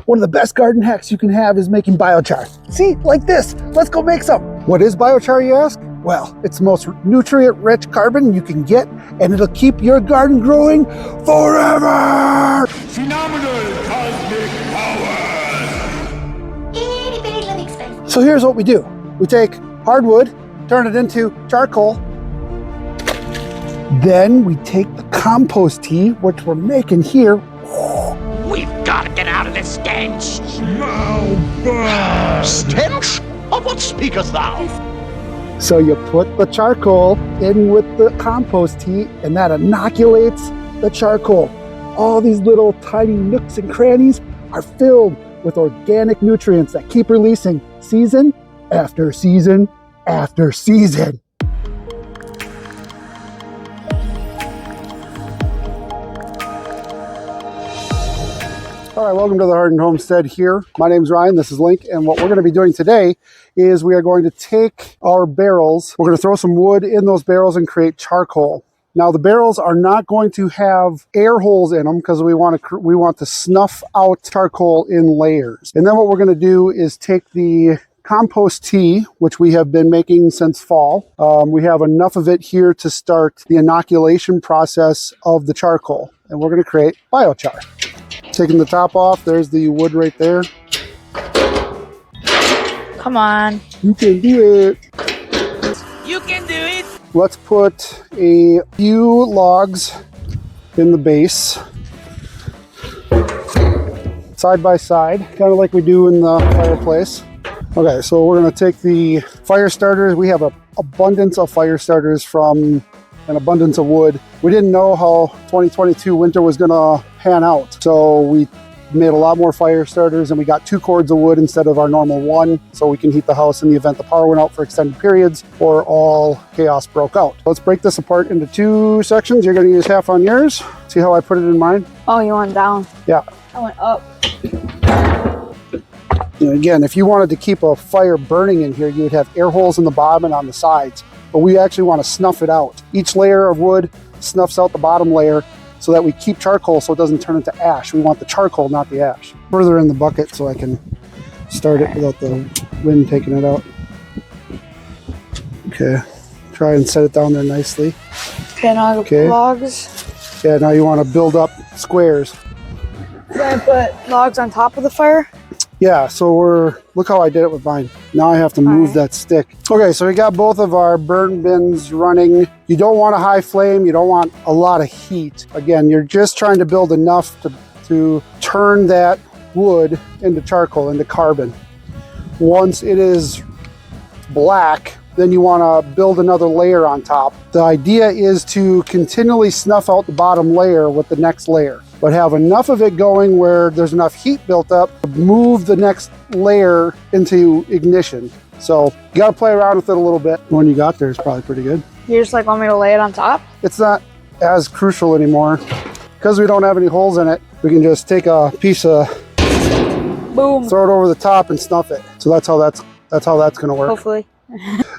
One of the best garden hacks you can have is making biochar. See, like this. Let's go make some. What is biochar, you ask? Well, it's the most nutrient-rich carbon you can get, and it'll keep your garden growing forever! Phenomenal cosmic powers! So here's what we do. We take hardwood, turn it into charcoal. Then we take the compost tea, which we're making here. We've got to get out of this stench! Now burn! Stench? Of what speakest thou? So you put the charcoal in with the compost tea, and that inoculates the charcoal. All these little tiny nooks and crannies are filled with organic nutrients that keep releasing season after season after season. All right, welcome to the Hardened Homestead here. My name's Ryan, this is Link, and what we're going to be doing today is we are going to take our barrels, we're going to throw some wood in those barrels and create charcoal. Now the barrels are not going to have air holes in them because we want to snuff out charcoal in layers. And then what we're going to do is take the compost tea, which we have been making since fall. We have enough of it here to start the inoculation process of the charcoal, and we're going to create biochar. Taking the top off, there's the wood right there. Come on. You can do it. You can do it! Let's put a few logs in the base, side by side, kind of like we do in the fireplace. Okay, so we're going to take the fire starters. We have an abundance of fire starters from an abundance of wood. We didn't know how 2022 winter was going to pan out, so we made a lot more fire starters, and we got 2 cords of wood instead of our normal 1, so we can heat the house in the event the power went out for extended periods or all chaos broke out. Let's break this apart into 2 sections. You're going to use half on yours. See how I put it in mine? Oh, you went down. Yeah. I went up. And again, if you wanted to keep a fire burning in here, you would have air holes in the bottom and on the sides, but we actually want to snuff it out. Each layer of wood snuffs out the bottom layer so that we keep charcoal so it doesn't turn into ash. We want the charcoal, not the ash. Further in the bucket so I can start it without the wind taking it out. Okay, try and set it down there nicely. Okay, now I put logs. Yeah, now you want to build up squares. Then I put logs on top of the fire. Yeah, so look how I did it with mine. Now I have to move that stick. Okay, so we got both of our burn bins running. You don't want a high flame, you don't want a lot of heat. Again, you're just trying to build enough to turn that wood into charcoal, into carbon. Once it is black, then you want to build another layer on top. The idea is to continually snuff out the bottom layer with the next layer, but have enough of it going where there's enough heat built up to move the next layer into ignition. So you got to play around with it a little bit. The one you got there is probably pretty good. You just like want me to lay it on top? It's not as crucial anymore. Because we don't have any holes in it, we can just take a piece of, boom, throw it over the top and snuff it. So that's how that's going to work. Hopefully.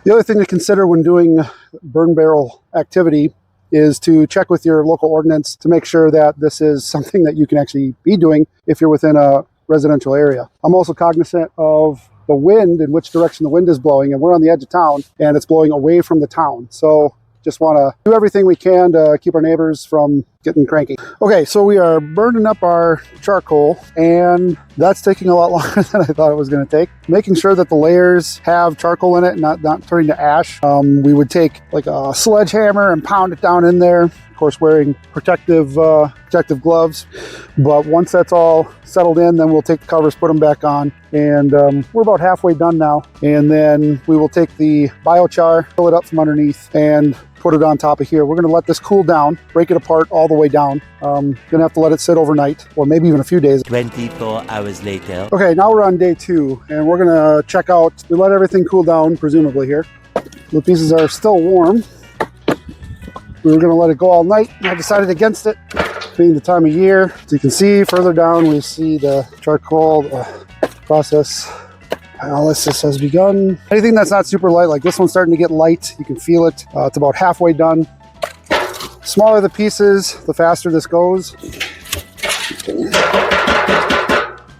The other thing to consider when doing burn barrel activity is to check with your local ordinance to make sure that this is something that you can actually be doing if you're within a residential area. I'm also cognizant of the wind, in which direction the wind is blowing, and we're on the edge of town and it's blowing away from the town. So just want to do everything we can to keep our neighbors from getting cranky. Okay, so we are burning up our charcoal, and that's taking a lot longer than I thought it was going to take. Making sure that the layers have charcoal in it, not turning to ash. We would take like a sledgehammer and pound it down in there. Of course, wearing protective gloves. But once that's all settled in, then we'll take the covers, put them back on, and we're about halfway done now. And then we will take the biochar, fill it up from underneath, and put it on top of here. We're going to let this cool down, break it apart all the way down. Going to have to let it sit overnight, or maybe even a few days. 24 hours later. Okay, now we're on day 2, and we're going to check out. We let everything cool down, presumably here. The pieces are still warm. We were going to let it go all night, and I decided against it, being the time of year. As you can see, further down, we see the charcoal process. Analysis has begun. Anything that's not super light, like this one's starting to get light, you can feel it. It's about halfway done. Smaller the pieces, the faster this goes.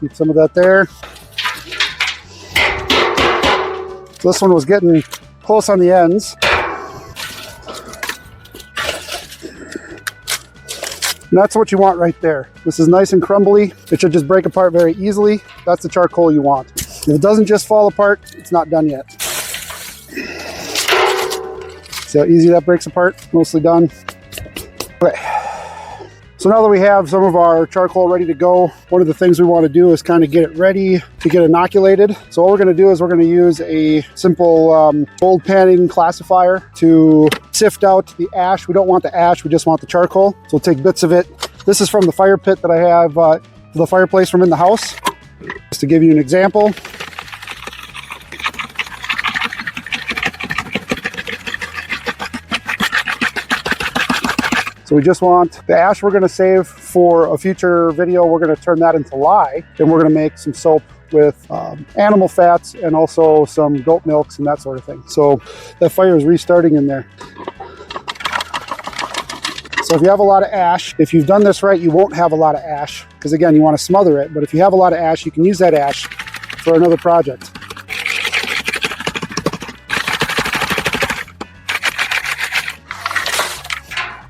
Keep some of that there. So this one was getting close on the ends. And that's what you want right there. This is nice and crumbly. It should just break apart very easily. That's the charcoal you want. If it doesn't just fall apart, it's not done yet. See how easy that breaks apart? Mostly done. Okay. So now that we have some of our charcoal ready to go, one of the things we want to do is kind of get it ready to get inoculated. So what we're going to do is we're going to use a simple cold panning classifier to sift out the ash. We don't want the ash, we just want the charcoal. So we'll take bits of it. This is from the fire pit that I have, the fireplace from in the house. Just to give you an example. So we just want the ash we're going to save for a future video. We're going to turn that into lye, and we're going to make some soap with animal fats and also some goat milks and that sort of thing. So that fire is restarting in there. So if you have a lot of ash, if you've done this right, you won't have a lot of ash, because again, you want to smother it. But if you have a lot of ash, you can use that ash for another project.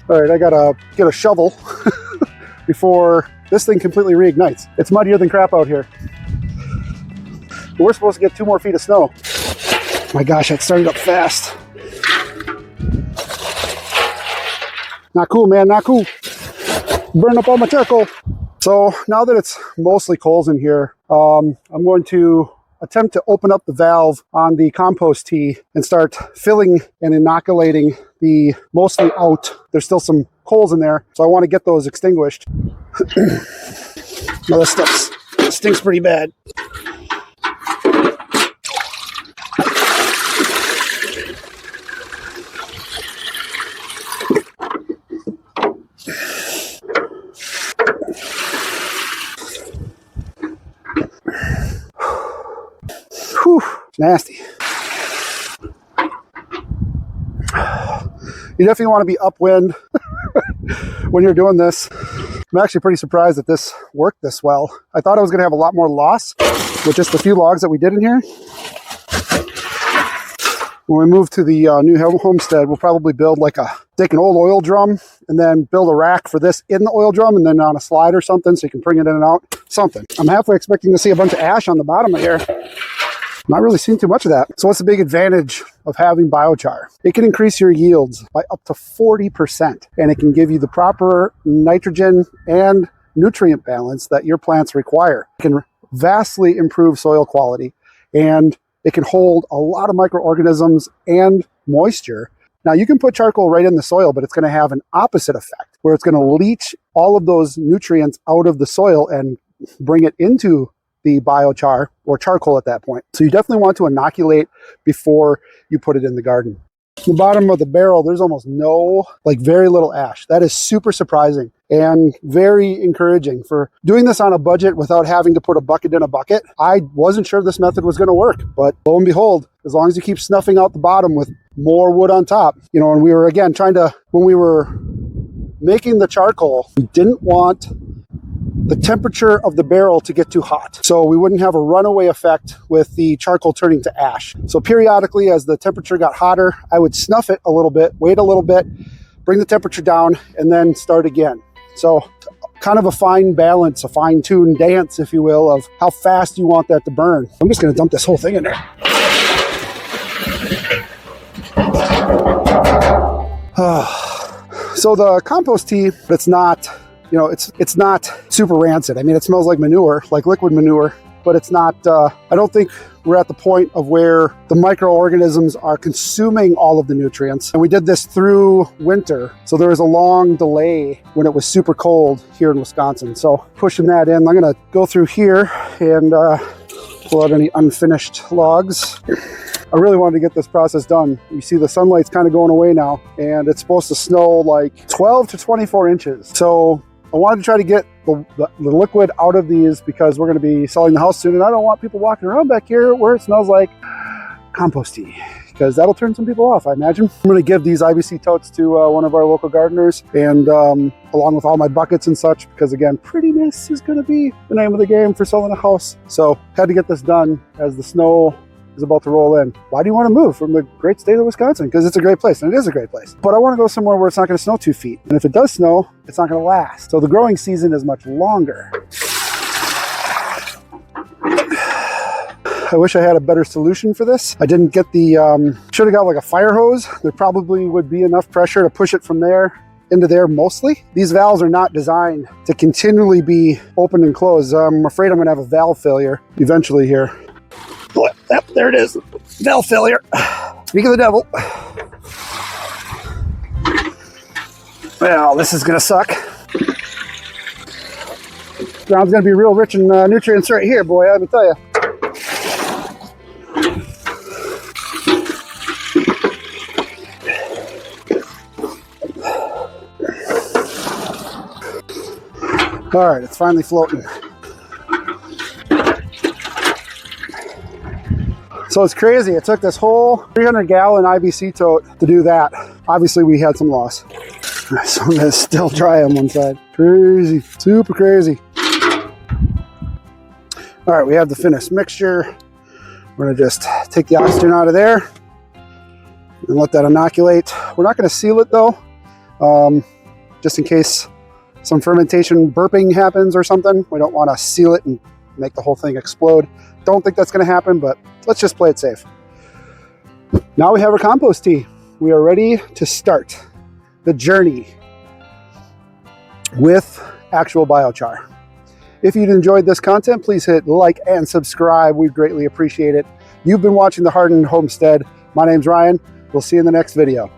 All right, I gotta get a shovel before this thing completely reignites. It's muddier than crap out here. We're supposed to get 2 more feet of snow. My gosh, that started up fast. Not cool, man, not cool. Burn up all my charcoal. So now that it's mostly coals in here, I'm going to attempt to open up the valve on the compost tea and start filling and inoculating the mostly out. There's still some coals in there, so I want to get those extinguished. Now this stuff stinks pretty bad. Whew, nasty. You definitely want to be upwind when you're doing this. I'm actually pretty surprised that this worked this well. I thought I was going to have a lot more loss with just the few logs that we did in here. When we move to the new homestead, we'll probably build take an old oil drum and then build a rack for this in the oil drum and then on a slide or something so you can bring it in and out. Something. I'm halfway expecting to see a bunch of ash on the bottom of here. Not really seeing too much of that. So what's the big advantage of having biochar? It can increase your yields by up to 40%, and it can give you the proper nitrogen and nutrient balance that your plants require. It can vastly improve soil quality, and it can hold a lot of microorganisms and moisture. Now you can put charcoal right in the soil, but it's going to have an opposite effect, where it's going to leach all of those nutrients out of the soil and bring it into the biochar or charcoal at that point. So you definitely want to inoculate before you put it in the garden. The bottom of the barrel, there's almost no, very little ash. That is super surprising and very encouraging. For doing this on a budget without having to put a bucket in a bucket, I wasn't sure this method was going to work, but lo and behold, as long as you keep snuffing out the bottom with more wood on top, and we were again when we were making the charcoal, we didn't want the temperature of the barrel to get too hot, so we wouldn't have a runaway effect with the charcoal turning to ash. So periodically, as the temperature got hotter, I would snuff it a little bit, wait a little bit, bring the temperature down, and then start again. So kind of a fine balance, a fine-tuned dance, if you will, of how fast you want that to burn. I'm just going to dump this whole thing in there. So the compost tea, it's not it's not super rancid. I mean, it smells like manure, like liquid manure, but it's not, I don't think we're at the point of where the microorganisms are consuming all of the nutrients. And we did this through winter, so there was a long delay when it was super cold here in Wisconsin. So pushing that in, I'm gonna go through here and pull out any unfinished logs. I really wanted to get this process done. You see the sunlight's kind of going away now, and it's supposed to snow like 12 to 24 inches. So I wanted to try to get the liquid out of these because we're going to be selling the house soon, and I don't want people walking around back here where it smells like compost tea. because that'll turn some people off, I imagine. I'm going to give these IBC totes to one of our local gardeners, and along with all my buckets and such, because again, prettiness is going to be the name of the game for selling a house. So had to get this done as the snow is about to roll in. Why do you want to move from the great state of Wisconsin? Because it's a great place, and it is a great place. But I want to go somewhere where it's not going to snow 2 feet. And if it does snow, it's not going to last. So the growing season is much longer. I wish I had a better solution for this. I didn't get the, should have got like a fire hose. There probably would be enough pressure to push it from there into there mostly. These valves are not designed to continually be open and closed. I'm afraid I'm going to have a valve failure eventually here. Yep, there it is. Valve failure. Speak of the devil. Well, this is going to suck. Ground's going to be real rich in nutrients right here, boy, I can tell you. All right, it's finally floating. So it's crazy. It took this whole 300-gallon IBC tote to do that. Obviously, we had some loss. So I'm gonna still dry on one side. Crazy, super crazy. All right, we have the finished mixture. We're gonna just take the oxygen out of there and let that inoculate. We're not gonna seal it though, just in case some fermentation burping happens or something. We don't wanna seal it and make the whole thing explode. Don't think that's gonna happen, but let's just play it safe. Now we have our compost tea. We are ready to start the journey with actual biochar. If you'd enjoyed this content, please hit like and subscribe. We'd greatly appreciate it. You've been watching The Hardened Homestead. My name's Ryan. We'll see you in the next video.